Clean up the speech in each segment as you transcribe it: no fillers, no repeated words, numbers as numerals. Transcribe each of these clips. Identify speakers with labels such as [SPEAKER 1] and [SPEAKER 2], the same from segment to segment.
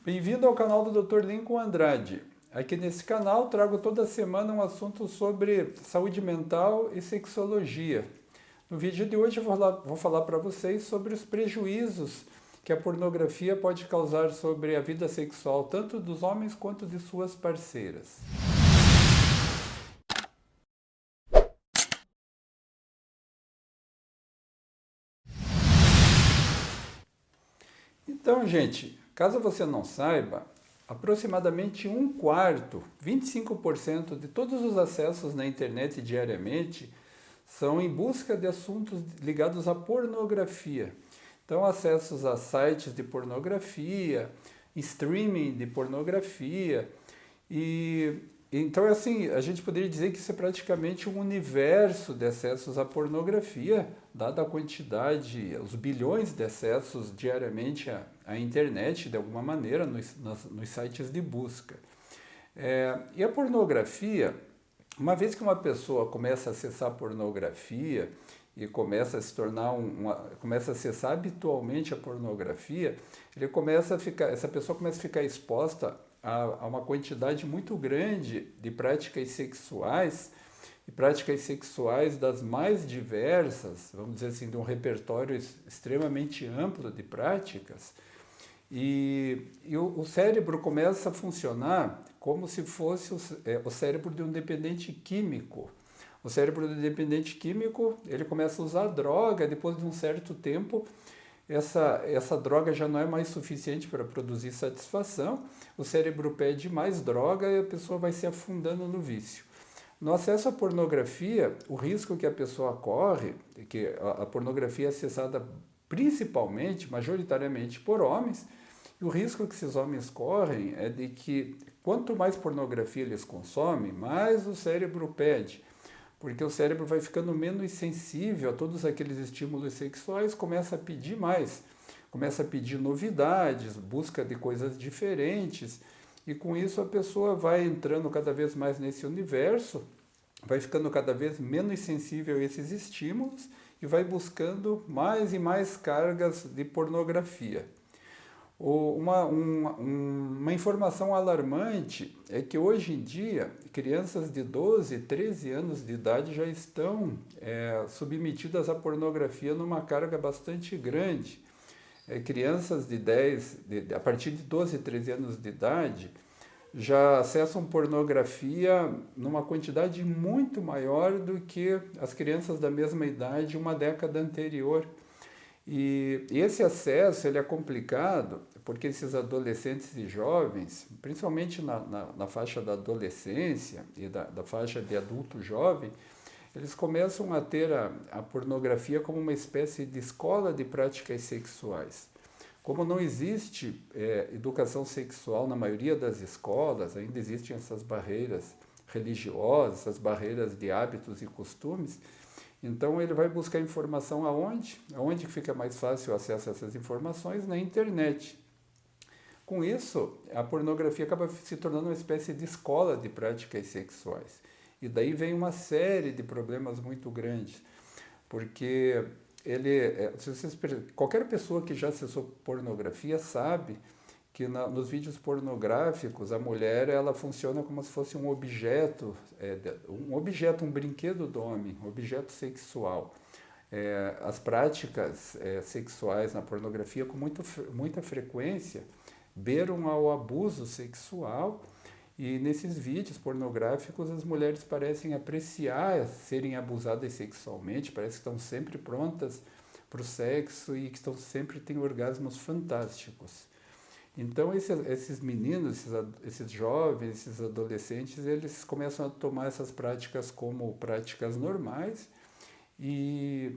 [SPEAKER 1] Bem-vindo ao canal do Dr. Lincoln Andrade. Aqui nesse canal trago toda semana um assunto sobre saúde mental e sexologia. No vídeo de hoje eu vou falar para vocês sobre os prejuízos que a pornografia pode causar sobre a vida sexual, tanto dos homens quanto de suas parceiras. Então, gente, caso você não saiba, aproximadamente um quarto, 25% de todos os acessos na internet diariamente são em busca de assuntos ligados à pornografia. Então, acessos a sites de pornografia, streaming de pornografia, e então assim, a gente poderia dizer que isso é praticamente um universo de acessos à pornografia, dada a quantidade, os bilhões de acessos diariamente à internet, de alguma maneira, nos sites de busca. E a pornografia, uma vez que uma pessoa começa a acessar pornografia e começa a se tornar começa a acessar habitualmente a pornografia, essa pessoa começa a ficar exposta a uma quantidade muito grande de práticas sexuais, e práticas sexuais das mais diversas, vamos dizer assim, de um repertório extremamente amplo de práticas, e o cérebro começa a funcionar como se fosse o cérebro de um dependente químico. O cérebro do dependente químico, ele começa a usar droga, depois de um certo tempo, essa droga já não é mais suficiente para produzir satisfação, o cérebro pede mais droga e a pessoa vai se afundando no vício. No acesso à pornografia, o risco que a pessoa corre, que a pornografia é acessada principalmente, majoritariamente por homens, e o risco que esses homens correm é de que quanto mais pornografia eles consomem, mais o cérebro pede, porque o cérebro vai ficando menos sensível a todos aqueles estímulos sexuais, começa a pedir mais, começa a pedir novidades, busca de coisas diferentes, e com isso a pessoa vai entrando cada vez mais nesse universo, vai ficando cada vez menos sensível a esses estímulos e vai buscando mais e mais cargas de pornografia. Uma informação alarmante é que hoje em dia crianças de 12, 13 anos de idade já estão submetidas à pornografia numa carga bastante grande. Crianças a partir de 12, 13 anos de idade já acessam pornografia numa quantidade muito maior do que as crianças da mesma idade uma década anterior. E esse acesso ele é complicado porque esses adolescentes e jovens, principalmente na faixa da adolescência e da faixa de adulto jovem, eles começam a ter a pornografia como uma espécie de escola de práticas sexuais. Como não existe educação sexual na maioria das escolas, ainda existem essas barreiras religiosas, essas barreiras de hábitos e costumes, então ele vai buscar informação aonde? Aonde fica mais fácil o acesso a essas informações? Na internet. Com isso, a pornografia acaba se tornando uma espécie de escola de práticas sexuais. E daí vem uma série de problemas muito grandes, porque qualquer pessoa que já acessou pornografia sabe que nos vídeos pornográficos a mulher ela funciona como se fosse um brinquedo do homem, um objeto sexual. As práticas sexuais na pornografia com muita frequência beiram ao abuso sexual, e nesses vídeos pornográficos as mulheres parecem apreciar serem abusadas sexualmente, parece que estão sempre prontas para o sexo e que sempre têm orgasmos fantásticos. Então esses meninos, esses jovens, esses adolescentes, eles começam a tomar essas práticas como práticas normais, e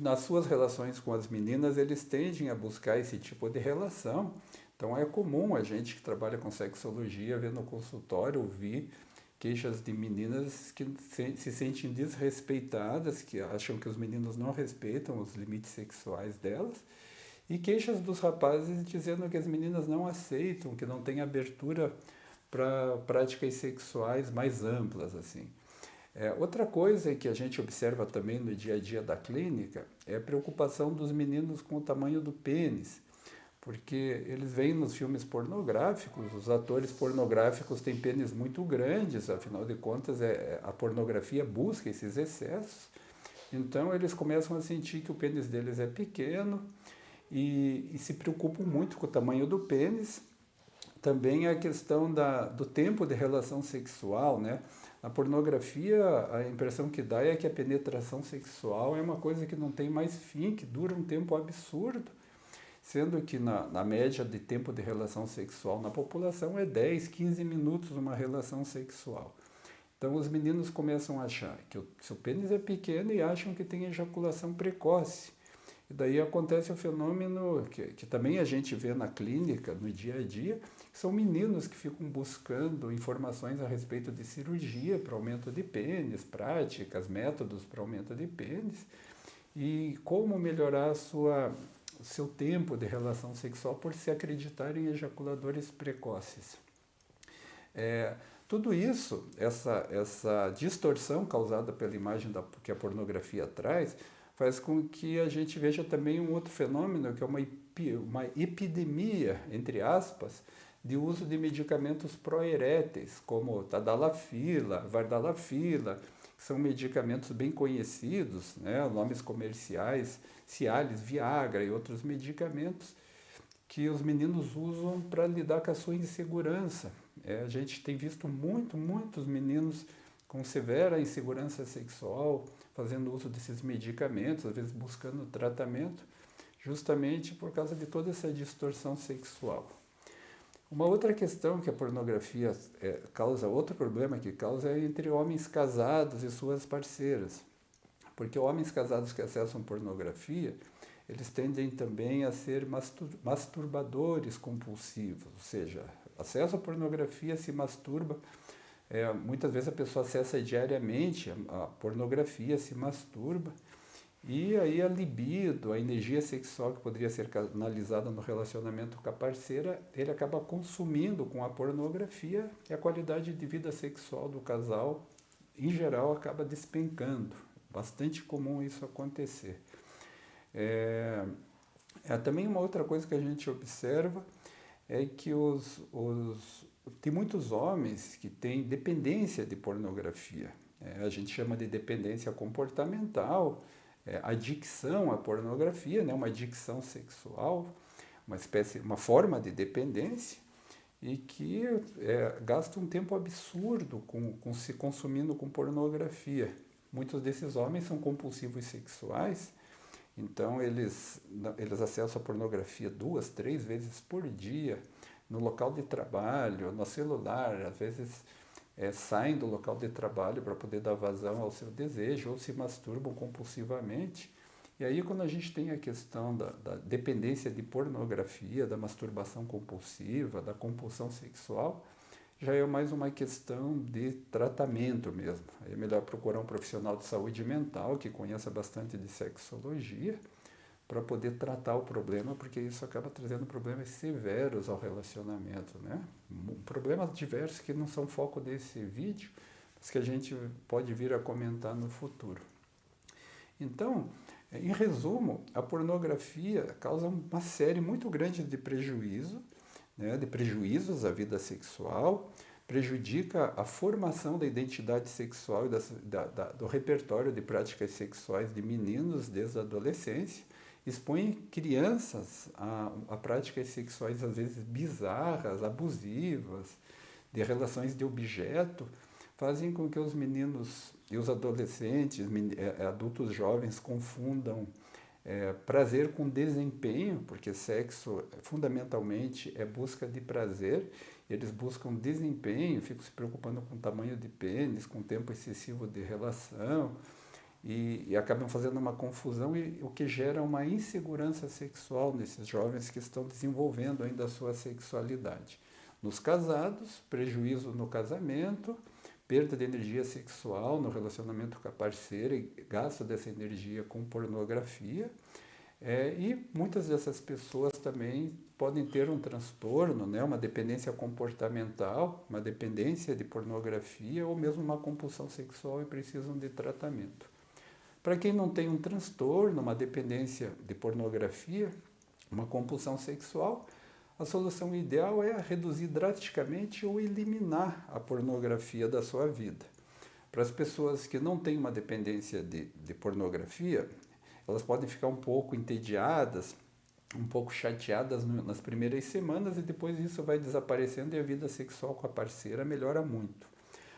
[SPEAKER 1] nas suas relações com as meninas eles tendem a buscar esse tipo de relação. Então é comum a gente que trabalha com sexologia ver no consultório, ouvir queixas de meninas que se sentem desrespeitadas, que acham que os meninos não respeitam os limites sexuais delas, e queixas dos rapazes dizendo que as meninas não aceitam, que não tem abertura para práticas sexuais mais amplas, assim. Outra coisa que a gente observa também no dia a dia da clínica é a preocupação dos meninos com o tamanho do pênis, porque eles veem nos filmes pornográficos, os atores pornográficos têm pênis muito grandes, afinal de contas a pornografia busca esses excessos, então eles começam a sentir que o pênis deles é pequeno e se preocupam muito com o tamanho do pênis. Também a questão do tempo de relação sexual, né? Na pornografia, a impressão que dá é que a penetração sexual é uma coisa que não tem mais fim, que dura um tempo absurdo, sendo que na média de tempo de relação sexual na população é 10, 15 minutos uma relação sexual. Então os meninos começam a achar que o seu pênis é pequeno e acham que tem ejaculação precoce. E daí acontece o fenômeno que também a gente vê na clínica, no dia a dia, que são meninos que ficam buscando informações a respeito de cirurgia para aumento de pênis, práticas, métodos para aumento de pênis, e como melhorar o seu tempo de relação sexual por se acreditarem ejaculadores precoces. Tudo isso, essa distorção causada pela imagem que a pornografia traz, faz com que a gente veja também um outro fenômeno, que é uma epidemia, entre aspas, de uso de medicamentos proeréteis, como tadalafila, vardalafila, que são medicamentos bem conhecidos, né, nomes comerciais, Cialis, Viagra e outros medicamentos, que os meninos usam para lidar com a sua insegurança. A gente tem visto muitos meninos com severa insegurança sexual, fazendo uso desses medicamentos, às vezes buscando tratamento, justamente por causa de toda essa distorção sexual. Uma outra questão que a pornografia causa, outro problema que causa é entre homens casados e suas parceiras. Porque homens casados que acessam pornografia, eles tendem também a ser masturbadores compulsivos, ou seja, acessa a pornografia, se masturba. Muitas vezes a pessoa acessa diariamente a pornografia, se masturba, e aí a libido, a energia sexual que poderia ser canalizada no relacionamento com a parceira, ele acaba consumindo com a pornografia e a qualidade de vida sexual do casal, em geral, acaba despencando. Bastante comum isso acontecer. Também uma outra coisa que a gente observa é que tem muitos homens que têm dependência de pornografia. A gente chama de dependência comportamental, adicção à pornografia, né? Uma adicção sexual, uma forma de dependência, e que gasta um tempo absurdo se consumindo com pornografia. Muitos desses homens são compulsivos sexuais, então eles acessam a pornografia 2, 3 vezes por dia, no local de trabalho, no celular, às vezes saem do local de trabalho para poder dar vazão ao seu desejo, ou se masturbam compulsivamente. E aí quando a gente tem a questão da dependência de pornografia, da masturbação compulsiva, da compulsão sexual, já é mais uma questão de tratamento mesmo. É melhor procurar um profissional de saúde mental que conheça bastante de sexologia para poder tratar o problema, porque isso acaba trazendo problemas severos ao relacionamento, né? Problemas diversos que não são foco desse vídeo, mas que a gente pode vir a comentar no futuro. Então, em resumo, a pornografia causa uma série muito grande de prejuízos, né, de prejuízos à vida sexual, prejudica a formação da identidade sexual e do repertório de práticas sexuais de meninos desde a adolescência, expõe crianças a práticas sexuais às vezes bizarras, abusivas, de relações de objeto, fazem com que os meninos e os adolescentes, adultos jovens confundam prazer com desempenho, porque sexo fundamentalmente é busca de prazer, eles buscam desempenho, ficam se preocupando com o tamanho de pênis, com o tempo excessivo de relação, e acabam fazendo uma confusão, o que gera uma insegurança sexual nesses jovens que estão desenvolvendo ainda a sua sexualidade. Nos casados, prejuízo no casamento, perda de energia sexual no relacionamento com a parceira e gasto dessa energia com pornografia. E muitas dessas pessoas também podem ter um transtorno, né, uma dependência comportamental, uma dependência de pornografia ou mesmo uma compulsão sexual e precisam de tratamento. Para quem não tem um transtorno, uma dependência de pornografia, uma compulsão sexual, a solução ideal é reduzir drasticamente ou eliminar a pornografia da sua vida. Para as pessoas que não têm uma dependência de pornografia, elas podem ficar um pouco entediadas, um pouco chateadas nas primeiras semanas e depois isso vai desaparecendo e a vida sexual com a parceira melhora muito.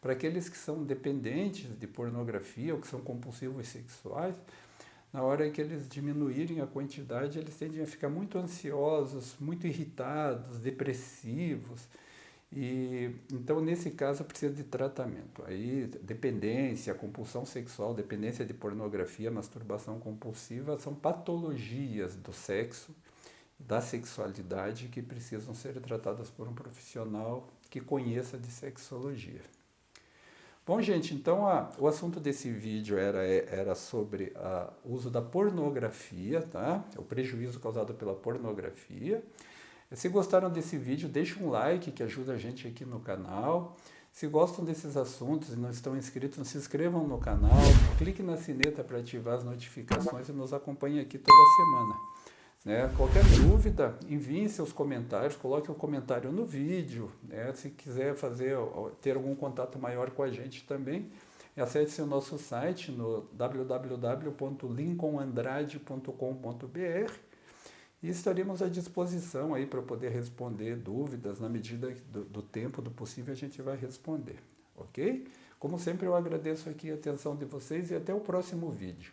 [SPEAKER 1] Para aqueles que são dependentes de pornografia ou que são compulsivos sexuais, na hora que eles diminuírem a quantidade, eles tendem a ficar muito ansiosos, muito irritados, depressivos. E então, nesse caso, precisa de tratamento. Aí, dependência, compulsão sexual, dependência de pornografia, masturbação compulsiva, são patologias do sexo, da sexualidade, que precisam ser tratadas por um profissional que conheça de sexologia. Bom, gente, então o assunto desse vídeo era sobre o uso da pornografia, tá? O prejuízo causado pela pornografia. Se gostaram desse vídeo, deixe um like que ajuda a gente aqui no canal. Se gostam desses assuntos e não estão inscritos, se inscrevam no canal, clique na sineta para ativar as notificações e nos acompanhe aqui toda semana. Né? Qualquer dúvida, envie seus comentários, coloque um comentário no vídeo. Né? Se quiser ter algum contato maior com a gente também, acesse o nosso site no www.lincolnandrade.com.br e estaremos à disposição aí para poder responder dúvidas. Na medida do tempo do possível a gente vai responder, ok? Como sempre eu agradeço aqui a atenção de vocês e até o próximo vídeo.